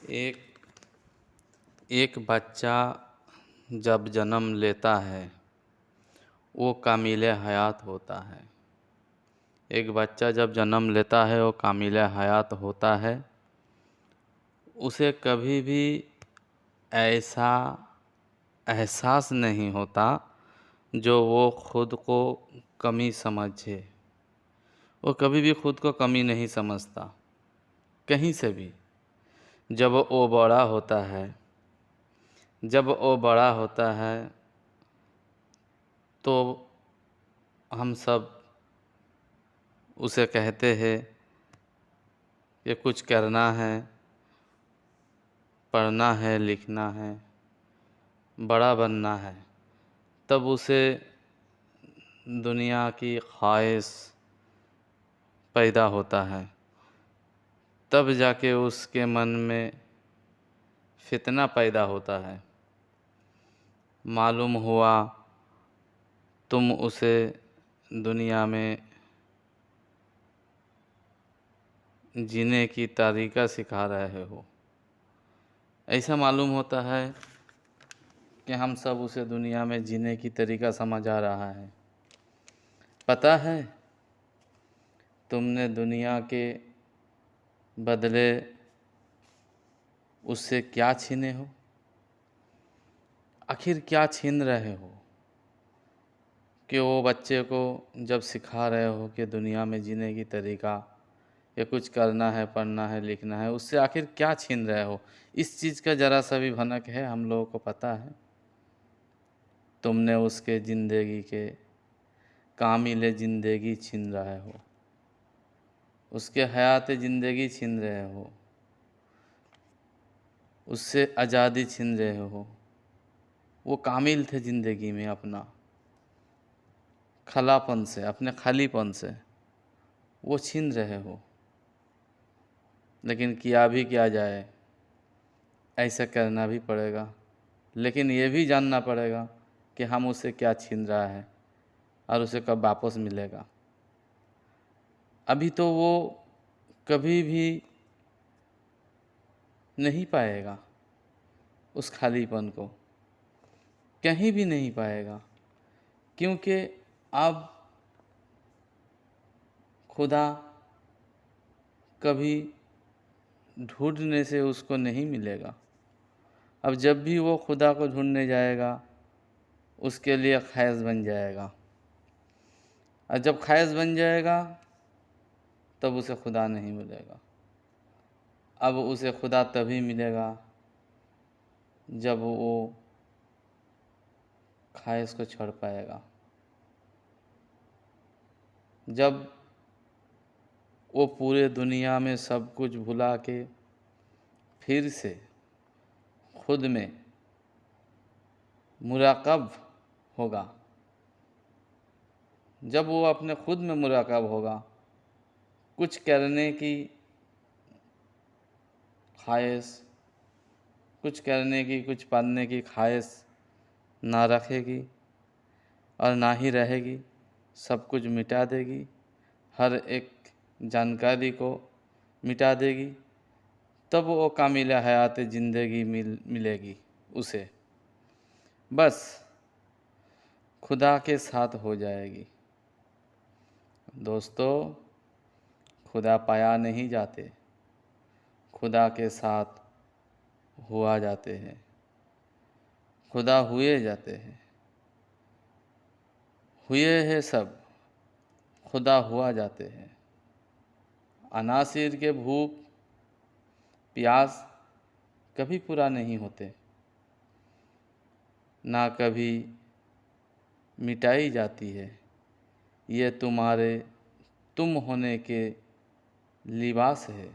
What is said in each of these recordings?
एक एक बच्चा जब जन्म लेता है वो कामिल हयात होता है। एक बच्चा जब जन्म लेता है वो कामिल हयात होता है। उसे कभी भी ऐसा एहसास नहीं होता जो वो खुद को कमी समझे। वो कभी भी खुद को कमी नहीं समझता कहीं से भी। जब वो बड़ा होता है तो हम सब उसे कहते हैं कि कुछ करना है, पढ़ना है, लिखना है, बड़ा बनना है। तब उसे दुनिया की ख्वाहिश पैदा होता है। तब जाके उसके मन में फितना पैदा होता है। मालूम हुआ तुम उसे दुनिया में जीने की तरीक़ा सिखा रहे हो। ऐसा मालूम होता है कि हम सब उसे दुनिया में जीने की तरीक़ा समझा रहा है। पता है तुमने दुनिया के बदले उससे क्या छीने हो? आखिर क्या छीन रहे हो कि वो बच्चे को जब सिखा रहे हो कि दुनिया में जीने की तरीक़ा या कुछ करना है, पढ़ना है, लिखना है, उससे आखिर क्या छीन रहे हो? इस चीज़ का ज़रा सा भी भनक है हम लोगों को पता है। तुमने उसके ज़िंदगी के कामिल ज़िंदगी छीन रहे हो, उसके हयात ज़िंदगी छीन रहे हो, उससे आज़ादी छीन रहे हो। वो कामिल थे ज़िंदगी में अपना खलापन से, अपने खालीपन से वो छीन रहे हो। लेकिन किया भी क्या जाए, ऐसा करना भी पड़ेगा। लेकिन ये भी जानना पड़ेगा कि हम उसे क्या छीन रहा है और उसे कब वापस मिलेगा। अभी तो वो कभी भी नहीं पाएगा उस खालीपन को, कहीं भी नहीं पाएगा, क्योंकि अब खुदा कभी ढूंढने से उसको नहीं मिलेगा। अब जब भी वो खुदा को ढूंढने जाएगा उसके लिए ख़ैज़ बन जाएगा, और जब ख़ैज़ बन जाएगा तब उसे खुदा नहीं मिलेगा। अब उसे खुदा तभी मिलेगा जब वो ख़्वाहिश को छोड़ पाएगा, जब वो पूरे दुनिया में सब कुछ भुला के फिर से खुद में मुराक़ब होगा। जब वो अपने खुद में मुराक़ब होगा, कुछ करने की ख़्वाहिश, कुछ करने की, कुछ पाने की ख़्वाहिश ना रखेगी और ना ही रहेगी। सब कुछ मिटा देगी, हर एक जानकारी को मिटा देगी। तब वो कामिल हयात ज़िंदगी मिलेगी उसे। बस खुदा के साथ हो जाएगी। दोस्तों, खुदा पाया नहीं जाते, खुदा के साथ हुआ जाते हैं, खुदा हुए जाते हैं। हुए हैं सब, खुदा हुआ जाते हैं। अनासिर के भूख प्यास कभी पूरा नहीं होते, ना कभी मिटाई जाती है। ये तुम्हारे तुम होने के लिबास है,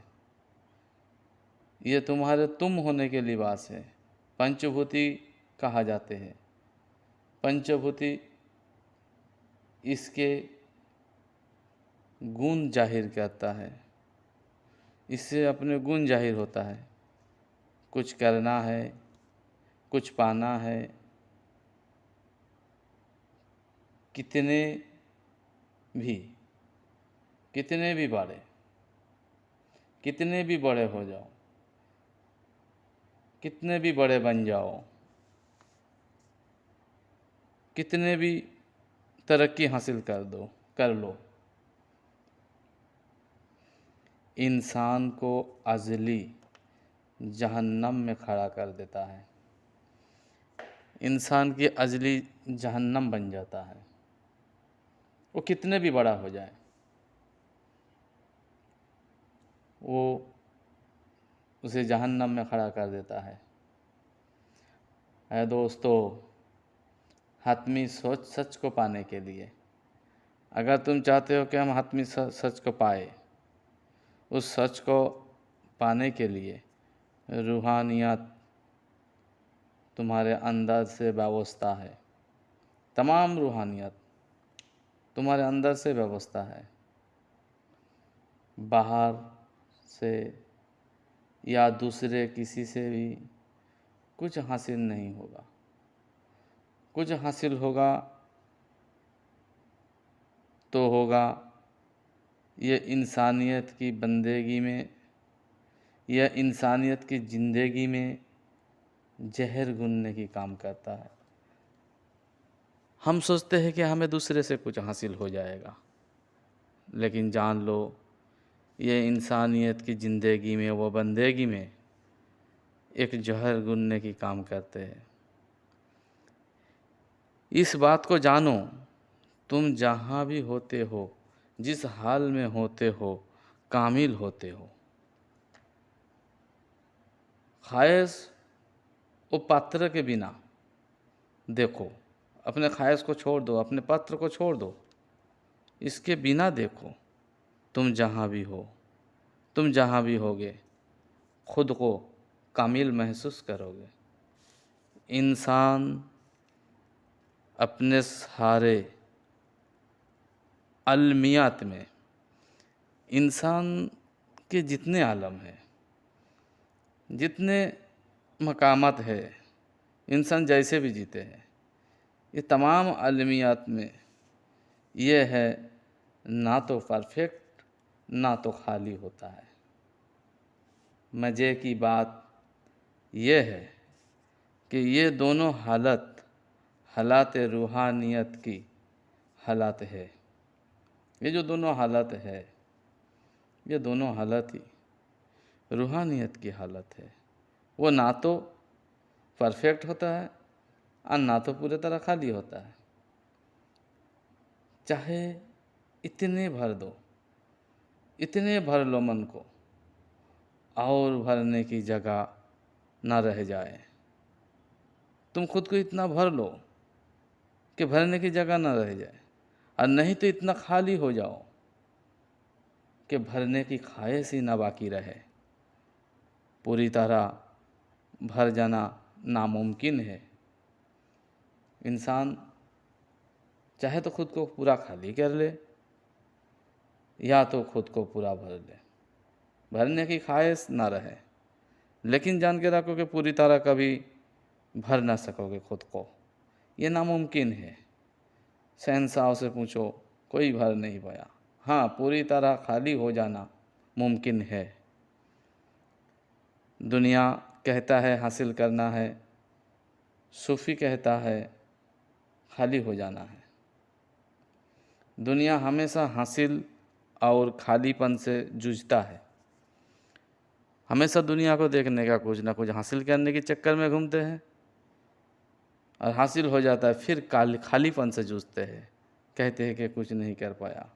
ये तुम्हारे तुम होने के लिबास है। पंचभूति कहा जाते हैं। पंचभूति इसके गुण जाहिर करता है, इससे अपने गुण जाहिर होता है। कुछ करना है, कुछ पाना है, कितने भी कितने भी बड़े हो जाओ, कितने भी बड़े बन जाओ, कितने भी तरक्की हासिल कर लो, इंसान को अज़ली जहन्नम में खड़ा कर देता है। इंसान की अज़ली जहन्नम बन जाता है। वो कितने भी बड़ा हो जाए, वो उसे जहन्नम में खड़ा कर देता है। दोस्तों, हतमी सोच सच को पाने के लिए, अगर तुम चाहते हो कि हम हतमी सच को पाए, उस सच को पाने के लिए रूहानियत तुम्हारे अंदर से व्यवस्था है। तमाम रूहानियत तुम्हारे अंदर से व्यवस्था है। बाहर से या दूसरे किसी से भी कुछ हासिल नहीं होगा। कुछ हासिल होगा तो होगा ये इंसानियत की बंदगी में, यह इंसानियत की ज़िंदगी में जहर घुलने की काम करता है। हम सोचते हैं कि हमें दूसरे से कुछ हासिल हो जाएगा, लेकिन जान लो ये इंसानियत की ज़िंदगी में, वो बंदगी में एक जहर घुलने की काम करते हैं। इस बात को जानो, तुम जहाँ भी होते हो, जिस हाल में होते हो, कामिल होते हो। ख्वाहिश वो पात्र के बिना देखो, अपने ख्वाहिश को छोड़ दो, अपने पात्र को छोड़ दो, इसके बिना देखो, तुम जहाँ भी हो, तुम जहाँ भी होगे, खुद को कामिल महसूस करोगे। इंसान अपने सारे अलमियात में, इंसान के जितने आलम हैं, जितने मकामात है, इंसान जैसे भी जीते हैं, ये तमाम अलमियात में ये है, ना तो परफेक्ट ना तो खाली होता है। मज़े की बात ये है कि ये दोनों हालात रूहानियत की हालत है। ये जो दोनों हालत है, ये दोनों हालत ही रूहानियत की हालत है। वो ना तो परफेक्ट होता है और ना तो पूरी तरह खाली होता है। चाहे इतने भर दो, इतने भर लो मन को, और भरने की जगह ना रह जाए। तुम खुद को इतना भर लो कि भरने की जगह ना रह जाए, और नहीं तो इतना खाली हो जाओ कि भरने की ख्वाहिश ही ना बाकी रहे। पूरी तरह भर जाना नामुमकिन है। इंसान चाहे तो खुद को पूरा खाली कर ले, या तो खुद को पूरा भर ले, भरने की ख्वाहिश ना रहे। लेकिन जान के रखो कि पूरी तरह कभी भर ना सकोगे खुद को, ये नामुमकिन है। शहंशाह से पूछो, कोई भर नहीं पाया। हाँ, पूरी तरह खाली हो जाना मुमकिन है। दुनिया कहता है हासिल करना है, सूफ़ी कहता है खाली हो जाना है। दुनिया हमेशा हासिल और खालीपन से जूझता है। हमेशा दुनिया को देखने का कुछ ना कुछ हासिल करने के चक्कर में घूमते हैं, और हासिल हो जाता है फिर खालीपन से जूझते हैं, कहते हैं कि कुछ नहीं कर पाया।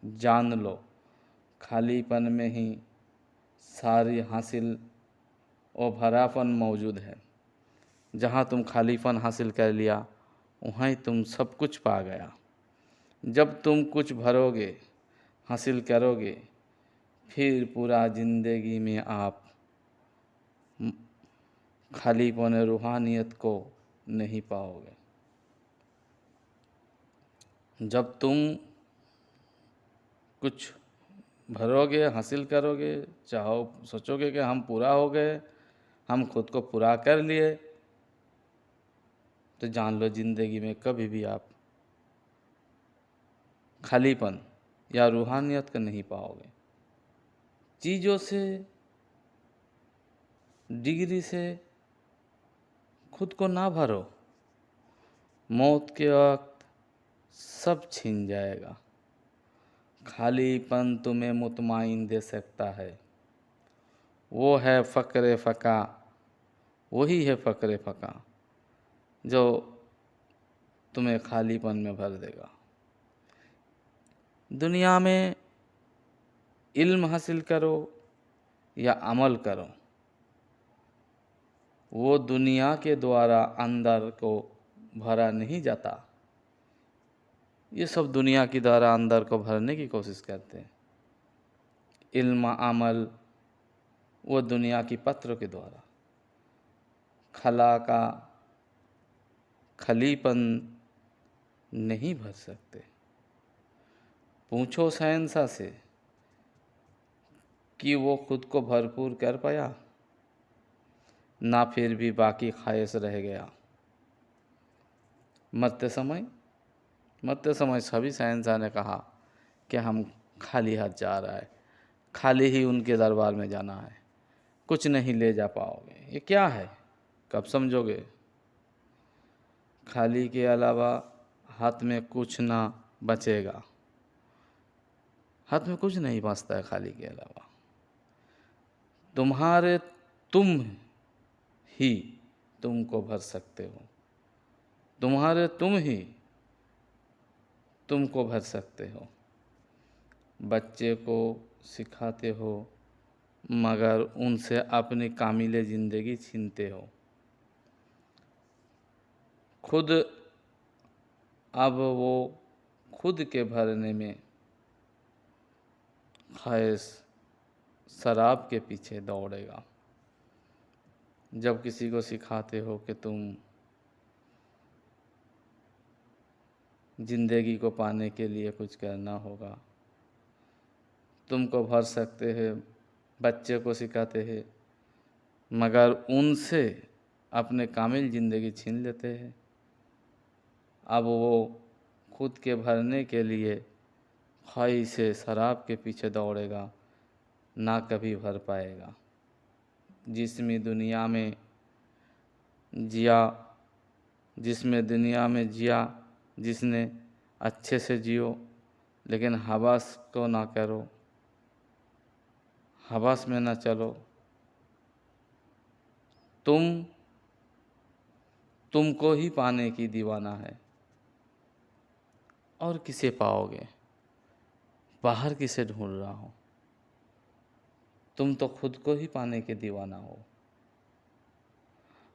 जान लो, खालीपन में ही सारी हासिल और भरापन मौजूद है। जहाँ तुम खालीपन हासिल कर लिया, वहीं तुम सब कुछ पा गया। जब तुम कुछ भरोगे, हासिल करोगे, फिर पूरा ज़िंदगी में आप खालीपन रूहानियत को नहीं पाओगे। जब तुम कुछ भरोगे, हासिल करोगे, चाहो सोचोगे कि हम पूरा हो गए, हम खुद को पूरा कर लिए, तो जान लो ज़िंदगी में कभी भी आप खालीपन या रूहानियत को नहीं पाओगे। चीज़ों से, डिग्री से खुद को ना भरो, मौत के वक्त सब छिन जाएगा। खालीपन तुम्हें मुतमाइन दे सकता है, वो है फ़क्र फ़का, वही है फ़क्र फ़का जो तुम्हें खालीपन में भर देगा। दुनिया में इल्म हासिल करो या अमल करो, वो दुनिया के द्वारा अंदर को भरा नहीं जाता। ये सब दुनिया की द्वारा अंदर को भरने की कोशिश करते हैं। इल्म अमल वो दुनिया की पत्रों के द्वारा, खला का खलीपन नहीं भर सकते। पूछो शहंशाह से कि वो खुद को भरपूर कर पाया, ना फिर भी बाकी ख्वाहिश रह गया। मरते समय सभी शहंशाह ने कहा कि हम खाली हाथ जा रहा है, खाली ही उनके दरबार में जाना है, कुछ नहीं ले जा पाओगे। ये क्या है, कब समझोगे? खाली के अलावा हाथ में कुछ ना बचेगा। हाथ में कुछ नहीं बचता है खाली के अलावा। तुम्हारे तुम ही तुमको भर सकते हो, तुम्हारे तुम ही तुमको भर सकते हो। बच्चे को सिखाते हो मगर उनसे अपनी कामिले ज़िंदगी छीनते हो। खुद अब वो खुद के भरने में ख्वाहिश शराब के पीछे दौड़ेगा। जब किसी को सिखाते हो कि तुम ज़िंदगी को पाने के लिए कुछ करना होगा, तुमको भर सकते हैं, बच्चे को सिखाते हैं मगर उनसे अपने कामिल ज़िंदगी छीन लेते हैं। अब वो खुद के भरने के लिए ख्वाहिश से शराब के पीछे दौड़ेगा, ना कभी भर पाएगा। जिसमें दुनिया में जिया जिसने अच्छे से जियो, लेकिन हवस को ना करो, हवस में ना चलो। तुमको ही पाने की दीवाना है, और किसे पाओगे? बाहर किसे ढूंढ रहा हो? तुम तो खुद को ही पाने के दीवाना हो।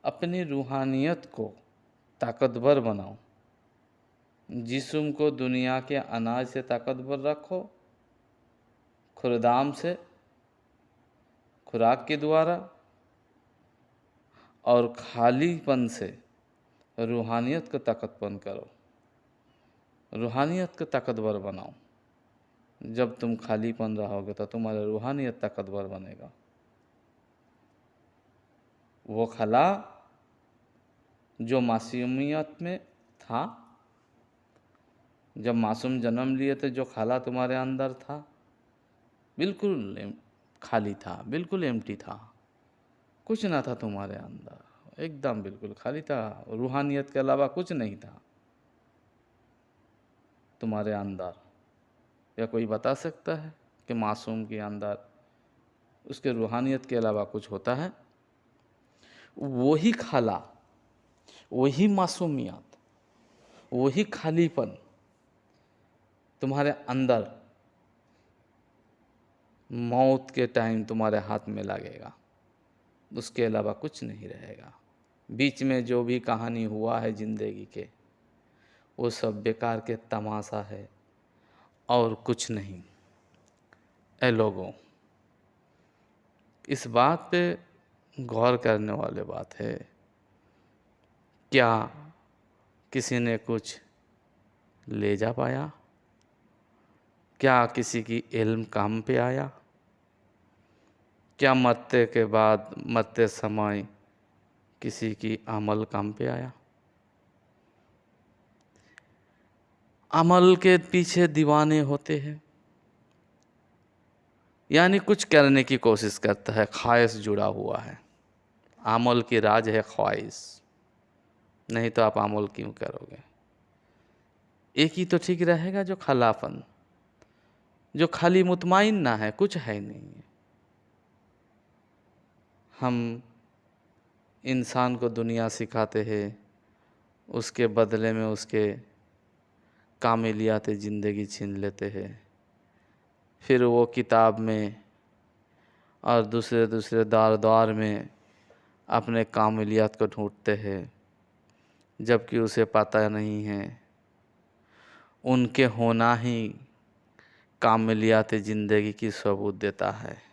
अपनी रूहानियत को ताकतवर बनाओ। जिस्म को दुनिया के अनाज से ताकतवर रखो, खुर्दाम से, खुराक के द्वारा, और खालीपन से रूहानियत को ताकतवर करो, रूहानियत को ताकतवर बनाओ। जब तुम खालीपन रहोगे तो तुम्हारा रूहानियत ताकतवर बनेगा। वो खला जो मासूमियत में था, जब मासूम जन्म लिए थे, जो खला तुम्हारे अंदर था, बिल्कुल खाली था, बिल्कुल एम्प्टी था, कुछ ना था तुम्हारे अंदर, एकदम बिल्कुल खाली था। रूहानियत के अलावा कुछ नहीं था तुम्हारे अंदर। या कोई बता सकता है कि मासूम के अंदर उसके रूहानियत के अलावा कुछ होता है? वही खाला, वही मासूमियत, वही खालीपन तुम्हारे अंदर मौत के टाइम तुम्हारे हाथ में लगेगा, उसके अलावा कुछ नहीं रहेगा। बीच में जो भी कहानी हुआ है ज़िंदगी के, वो सब बेकार के तमाशा है और कुछ नहीं। ऐ लोगों, इस बात पे गौर करने वाली बात है। क्या किसी ने कुछ ले जा पाया? क्या किसी की इल्म काम पे आया? क्या मरते के बाद, मरते समय किसी की अमल काम पे आया? अमल के पीछे दीवाने होते हैं, यानी कुछ करने की कोशिश करता है, ख्वाहिश जुड़ा हुआ है। अमल की राज है ख्वाहिश। नहीं तो आप अमल क्यों करोगे? एक ही तो ठीक रहेगा जो खलापन, जो खाली मुतमाइन ना है, कुछ है नहीं है। हम इंसान को दुनिया सिखाते हैं, उसके बदले में उसके कामिलियात ज़िंदगी छीन लेते हैं। फिर वो किताब में और दूसरे दूसरे दौर दौर में अपने कामिलियत को ढूंढते हैं, जबकि उसे पता नहीं है उनके होना ही कामिलियत ज़िंदगी की सबूत देता है।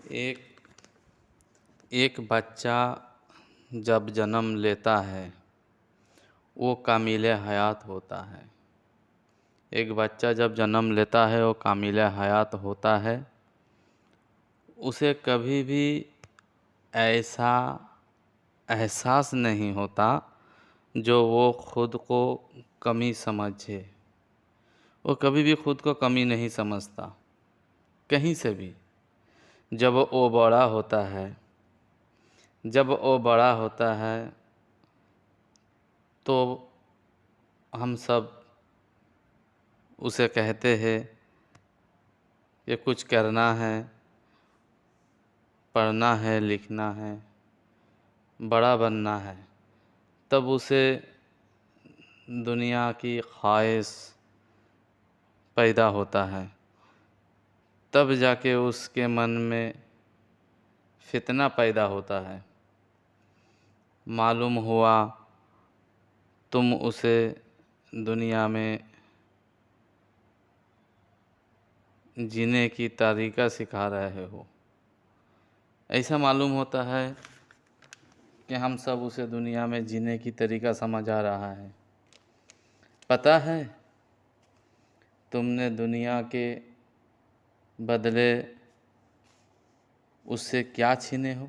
एक एक बच्चा जब जन्म लेता है वो कामिल हयात होता है। एक बच्चा जब जन्म लेता है वो कामिल हयात होता है। उसे कभी भी ऐसा एहसास नहीं होता जो वो खुद को कमी समझे। वो कभी भी खुद को कमी नहीं समझता कहीं से भी। जब वो बड़ा होता है, जब वो बड़ा होता है तो हम सब उसे कहते हैं कि कुछ करना है, पढ़ना है, लिखना है, बड़ा बनना है। तब उसे दुनिया की ख्वाहिश पैदा होता है। तब जाके उसके मन में फितना पैदा होता है। मालूम हुआ तुम उसे दुनिया में जीने की तरीका सिखा रहे हो। ऐसा मालूम होता है कि हम सब उसे दुनिया में जीने की तरीका समझ आ रहा है। पता है तुमने दुनिया के बदले उससे क्या छीने हो?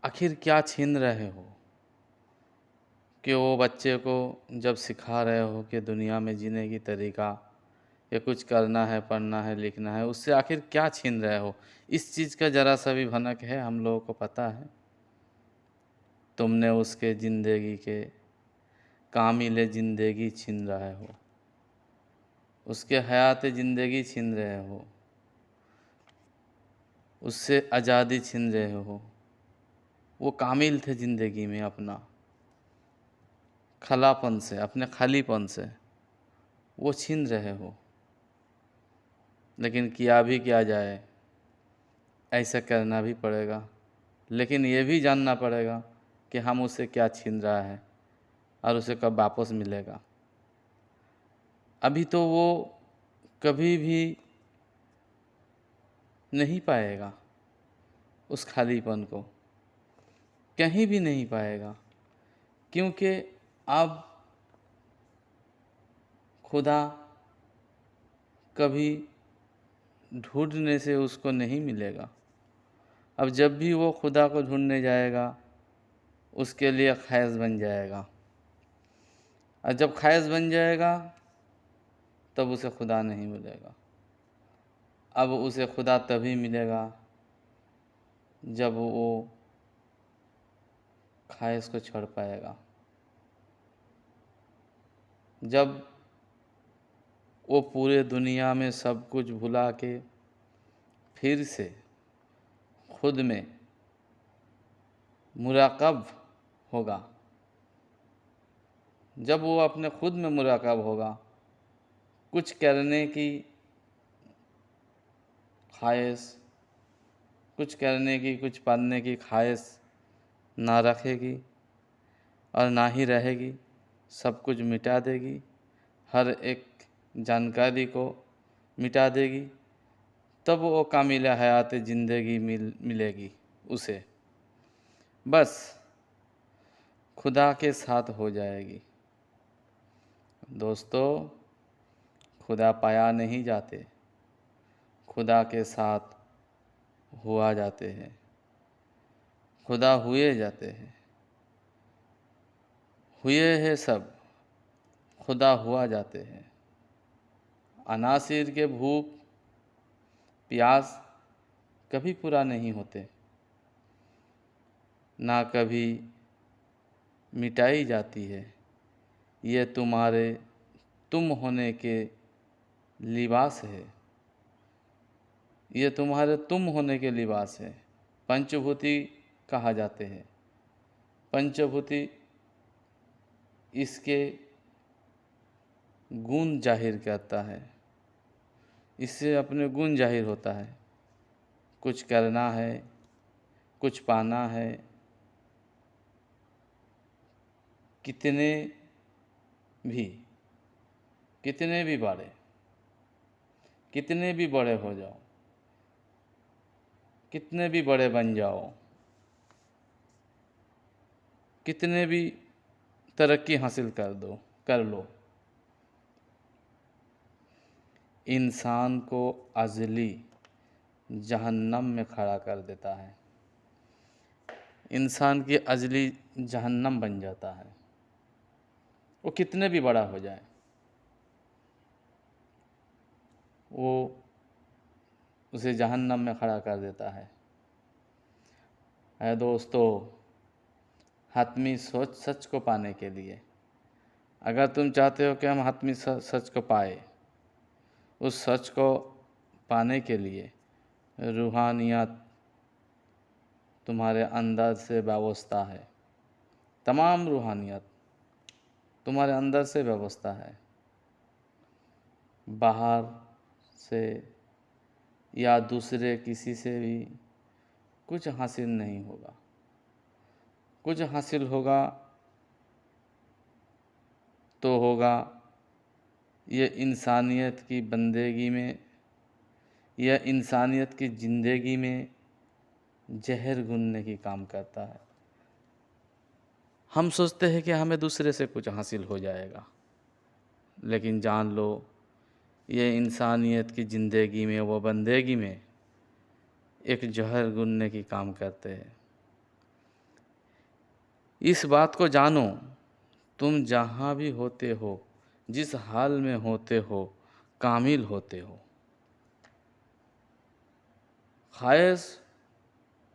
आखिर क्या छीन रहे हो कि वो बच्चे को जब सिखा रहे हो कि दुनिया में जीने की तरीका, ये कुछ करना है, पढ़ना है, लिखना है, उससे आखिर क्या छीन रहे हो? इस चीज़ का ज़रा सा भी भनक है हम लोगों को पता है? तुमने उसके ज़िंदगी के कामिल ज़िंदगी छीन रहे हो, उसके हयात ज़िंदगी छीन रहे हो, उससे आज़ादी छीन रहे हो। वो कामिल थे ज़िंदगी में अपना खलापन से, अपने खालीपन से वो छीन रहे हो। लेकिन किया भी क्या जाए, ऐसा करना भी पड़ेगा। लेकिन ये भी जानना पड़ेगा कि हम उससे क्या छीन रहा है और उसे कब वापस मिलेगा। अभी तो वो कभी भी नहीं पाएगा उस खालीपन को, कहीं भी नहीं पाएगा, क्योंकि अब खुदा कभी ढूंढने से उसको नहीं मिलेगा। अब जब भी वो खुदा को ढूंढने जाएगा उसके लिए ख़ैज़ बन जाएगा, और जब ख़ैज़ बन जाएगा तब उसे खुदा नहीं मिलेगा। अब उसे खुदा तभी मिलेगा जब वो ख़्वाहिश को छोड़ पाएगा, जब वो पूरे दुनिया में सब कुछ भुला के फिर से खुद में मुराक़ब होगा। जब वो अपने खुद में मुराक़ब होगा, कुछ करने की ख्वाहिश, कुछ करने की, कुछ पढ़ने की ख्वाहिश ना रखेगी और ना ही रहेगी, सब कुछ मिटा देगी, हर एक जानकारी को मिटा देगी, तब वो कामिल हयात ज़िंदगी मिलेगी उसे। बस खुदा के साथ हो जाएगी। दोस्तों, खुदा पाया नहीं जाते, खुदा के साथ हुआ जाते हैं, खुदा हुए जाते हैं। हुए हैं सब, खुदा हुआ जाते हैं। अनासिर के भूख प्यास कभी पूरा नहीं होते, ना कभी मिटाई जाती है। ये तुम्हारे तुम होने के लिबास है, ये तुम्हारे तुम होने के लिबास है। पंचभूति कहा जाते हैं। पंचभूति इसके गुण जाहिर करता है, इससे अपने गुण जाहिर होता है। कुछ करना है, कुछ पाना है, कितने भी कितने भी बड़े हो जाओ, कितने भी बड़े बन जाओ, कितने भी तरक्की हासिल कर लो, इंसान को अज़ली जहन्नम में खड़ा कर देता है। इंसान की अज़ली जहन्नम बन जाता है। वो कितने भी बड़ा हो जाए, वो उसे जहन्नम में खड़ा कर देता है। दोस्तों, हातमी सोच सच को पाने के लिए, अगर तुम चाहते हो कि हम हातमी सच को पाए, उस सच को पाने के लिए रूहानियत तुम्हारे अंदर से व्यवस्था है। तमाम रूहानियत तुम्हारे अंदर से व्यवस्था है। बाहर से या दूसरे किसी से भी कुछ हासिल नहीं होगा। कुछ हासिल होगा तो होगा ये इंसानियत की बंदगी में, यह इंसानियत की ज़िंदगी में जहर घुनने की काम करता है। हम सोचते हैं कि हमें दूसरे से कुछ हासिल हो जाएगा, लेकिन जान लो ये इंसानियत की ज़िंदगी में, वो बंदगी में एक जहर घुनने की काम करते हैं। इस बात को जानो, तुम जहाँ भी होते हो, जिस हाल में होते हो, कामिल होते हो। ख्वाहिश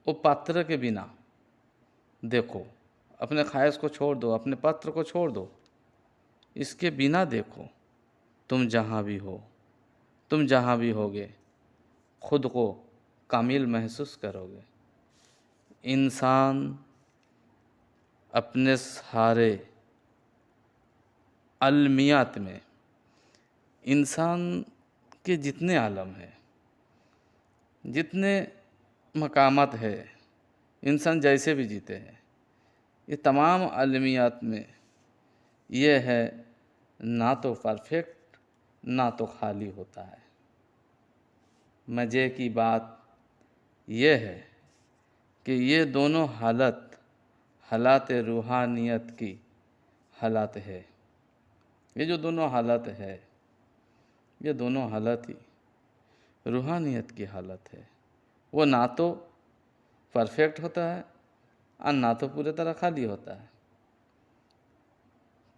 वो पात्र के बिना देखो, अपने ख्वाहिश को छोड़ दो, अपने पात्र को छोड़ दो, इसके बिना देखो, तुम जहाँ भी हो, तुम जहाँ भी होगे, खुद को कामिल महसूस करोगे। इंसान अपने सारे अलमियात में, इंसान के जितने आलम हैं, जितने मकामात है, इंसान जैसे भी जीते हैं, ये तमाम अलमियात में ये है, ना तो परफेक्ट ना तो खाली होता है। मज़े की बात यह है कि ये दोनों हालात रूहानियत की हालात है। ये जो दोनों हालत है, ये दोनों हालत ही रूहानियत की हालत है। वो ना तो परफेक्ट होता है और ना तो पूरी तरह खाली होता है।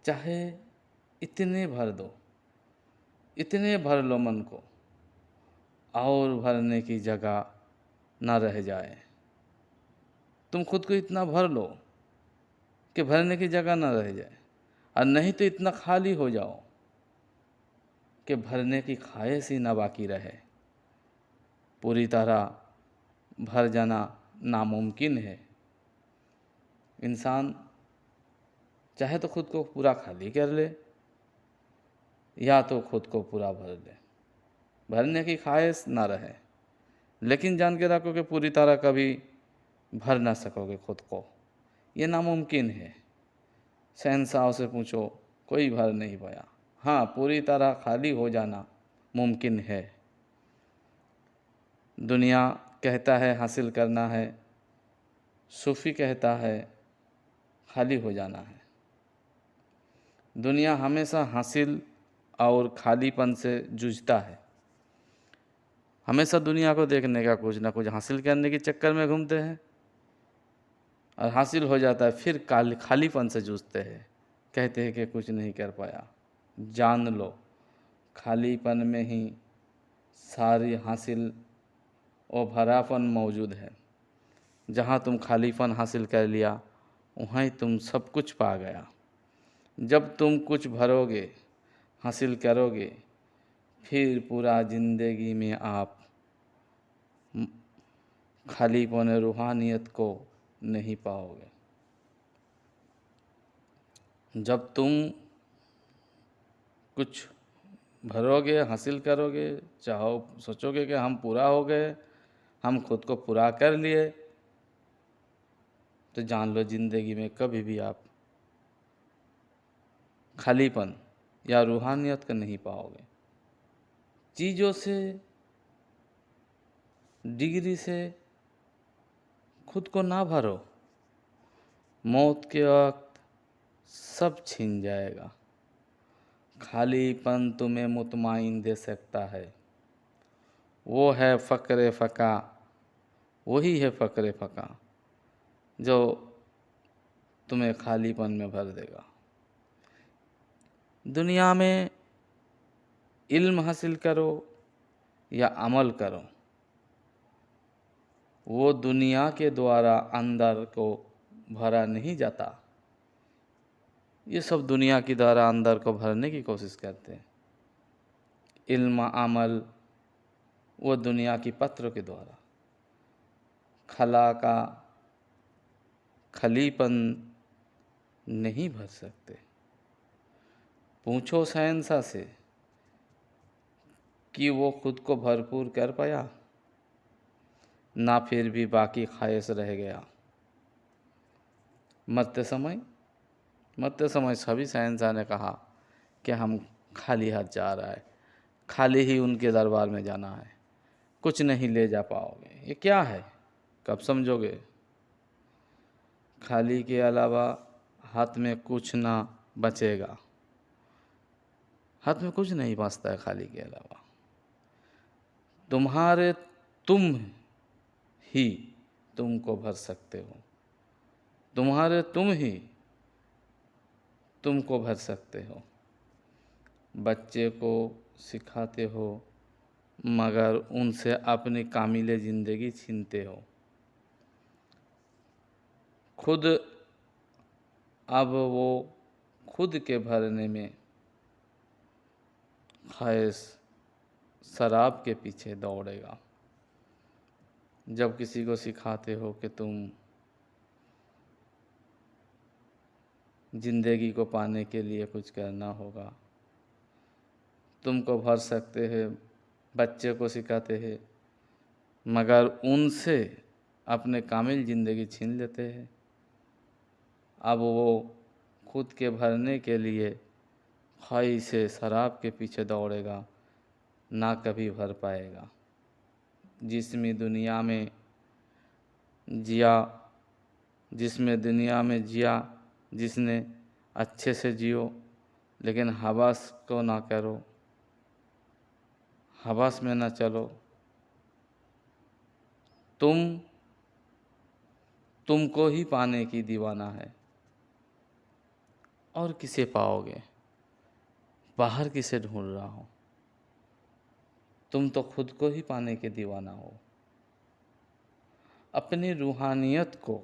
चाहे इतने भर दो, इतने भर लो मन को, और भरने की जगह ना रह जाए। तुम खुद को इतना भर लो कि भरने की जगह ना रह जाए, और नहीं तो इतना खाली हो जाओ कि भरने की ख्वाहिश ही ना बाकी रहे। पूरी तरह भर जाना नामुमकिन है। इंसान चाहे तो खुद को पूरा खाली कर ले, या तो खुद को पूरा भर ले। भरने की ख्वाहिश ना रहे, लेकिन जान के रखो कि पूरी तरह कभी भर ना सकोगे खुद को। ये नामुमकिन है। शहंशाह से पूछो, कोई भर नहीं पाया। हाँ, पूरी तरह खाली हो जाना मुमकिन है। दुनिया कहता है हासिल करना है, सूफी कहता है खाली हो जाना है। दुनिया हमेशा हासिल और खालीपन से जूझता है। हमेशा दुनिया को देखने का कुछ ना कुछ हासिल करने के चक्कर में घूमते हैं, और हासिल हो जाता है फिर खालीपन से जूझते हैं, कहते हैं कि कुछ नहीं कर पाया। जान लो, खालीपन में ही सारी हासिल और भरापन मौजूद है। जहाँ तुम खालीपन हासिल कर लिया, वहीं तुम सब कुछ पा गया। जब तुम कुछ भरोगे, हासिल करोगे, फिर पूरा ज़िंदगी में आप खालीपन रूहानियत को नहीं पाओगे। जब तुम कुछ भरोगे, हासिल करोगे, चाहो सोचोगे कि हम पूरा हो गए, हम खुद को पूरा कर लिए, तो जान लो ज़िंदगी में कभी भी आप खालीपन या रूहानियत को नहीं पाओगे। चीज़ों से, डिग्री से खुद को ना भरो, मौत के वक्त सब छिन जाएगा। खालीपन तुम्हें मुतमाइन दे सकता है, वो है फ़क्र फ़का, वही है फ़क्र फ़का जो तुम्हें खालीपन में भर देगा। दुनिया में इल्म हासिल करो या अमल करो, वो दुनिया के द्वारा अंदर को भरा नहीं जाता। ये सब दुनिया की द्वारा अंदर को भरने की कोशिश करते हैं। इल्म अमल वो दुनिया की पत्र के द्वारा खला का खलीपन नहीं भर सकते। पूछो शहंशाह से कि वो खुद को भरपूर कर पाया, ना फिर भी बाकी ख्वाहिश रह गया। मरते समय सभी शहंशाह ने कहा कि हम खाली हाथ जा रहा है, खाली ही उनके दरबार में जाना है, कुछ नहीं ले जा पाओगे। ये क्या है, कब समझोगे? खाली के अलावा हाथ में कुछ ना बचेगा। हाथ में कुछ नहीं बचता है खाली के अलावा। तुम्हारे तुम ही तुमको भर सकते हो, तुम्हारे तुम ही तुमको भर सकते हो। बच्चे को सिखाते हो मगर उनसे अपनी कामिल ज़िंदगी छीनते हो। खुद अब वो खुद के भरने में ख्वाहिश शराब के पीछे दौड़ेगा। जब किसी को सिखाते हो कि तुम ज़िंदगी को पाने के लिए कुछ करना होगा, तुमको भर सकते हैं, बच्चे को सिखाते हैं मगर उनसे अपने कामिल ज़िंदगी छीन लेते हैं। अब वो खुद के भरने के लिए ख्वाहिश शराब के पीछे दौड़ेगा, ना कभी भर पाएगा। जिसमें दुनिया में जिया जिसने अच्छे से जियो, लेकिन हवस को ना करो, हवस में ना चलो। तुमको ही पाने की दीवाना है, और किसे पाओगे? बाहर किसे ढूंढ रहा हो? तुम तो खुद को ही पाने के दीवाना हो। अपनी रूहानियत को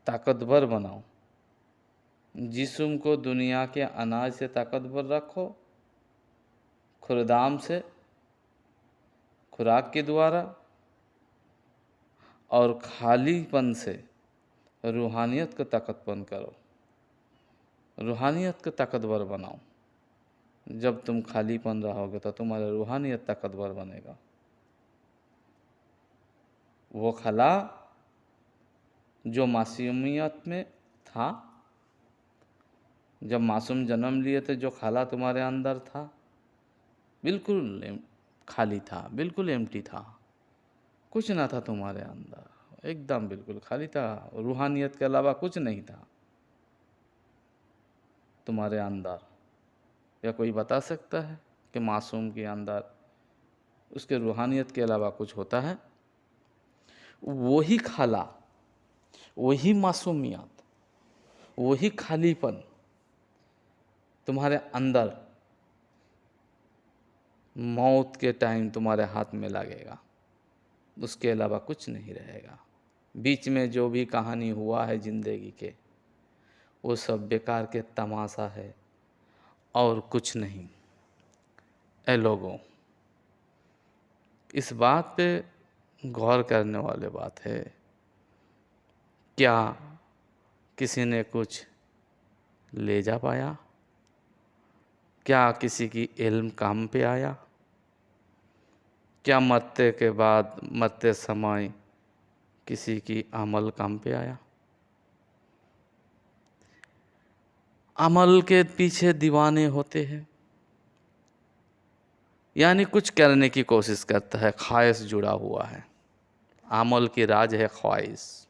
ताकतवर बनाओ। जिस्म को दुनिया के अनाज से ताकतवर रखो, खुर्दाम से, खुराक के द्वारा, और खालीपन से रूहानियत को ताकतवर करो, रूहानियत को ताकतवर बनाओ। जब तुम खालीपन रहोगे तो तुम्हारा रूहानियत ताकतवर बनेगा। वो खला जो मासूमियत में था? जब मासूम जन्म लिए थे, जो खाला तुम्हारे अंदर था, बिल्कुल खाली था, बिल्कुल एम्प्टी था, कुछ ना था तुम्हारे अंदर, एकदम बिल्कुल खाली था। रूहानियत के अलावा कुछ नहीं था तुम्हारे अंदर। या कोई बता सकता है कि मासूम के अंदर उसके रूहानियत के अलावा कुछ होता है? वही खाला, वही मासूमियत, वही खालीपन तुम्हारे अंदर मौत के टाइम तुम्हारे हाथ में लगेगा, उसके अलावा कुछ नहीं रहेगा। बीच में जो भी कहानी हुआ है ज़िंदगी के, वो सब बेकार के तमाशा है और कुछ नहीं। ए लोगों, इस बात पे गौर करने वाली बात है। क्या किसी ने कुछ ले जा पाया? क्या किसी की इल्म काम पे आया? क्या मरते के बाद, मरते समय किसी की अमल काम पे आया? अमल के पीछे दीवाने होते हैं, यानी कुछ करने की कोशिश करता है, ख्वाहिश जुड़ा हुआ है। अमल की राज है ख्वाहिश,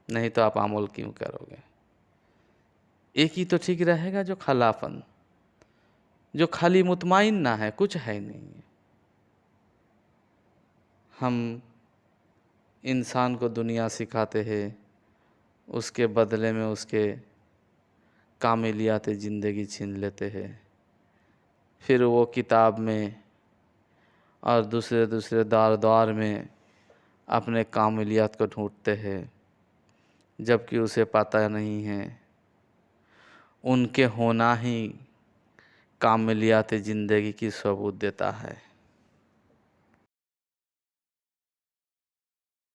नहीं तो आप अमल क्यों करोगे? एक ही तो ठीक रहेगा, जो खलाफन, जो खाली मुतमाइन ना है, कुछ है नहीं। हम इंसान को दुनिया सिखाते हैं, उसके बदले में उसके कामिलियात ज़िंदगी छीन लेते हैं। फिर वो किताब में और दूसरे दूसरे द्वार द्वार में अपने कामिलियत को ढूंढते हैं, जबकि उसे पता नहीं है उनके होना ही कामिलियत ज़िंदगी की सबूत देता है।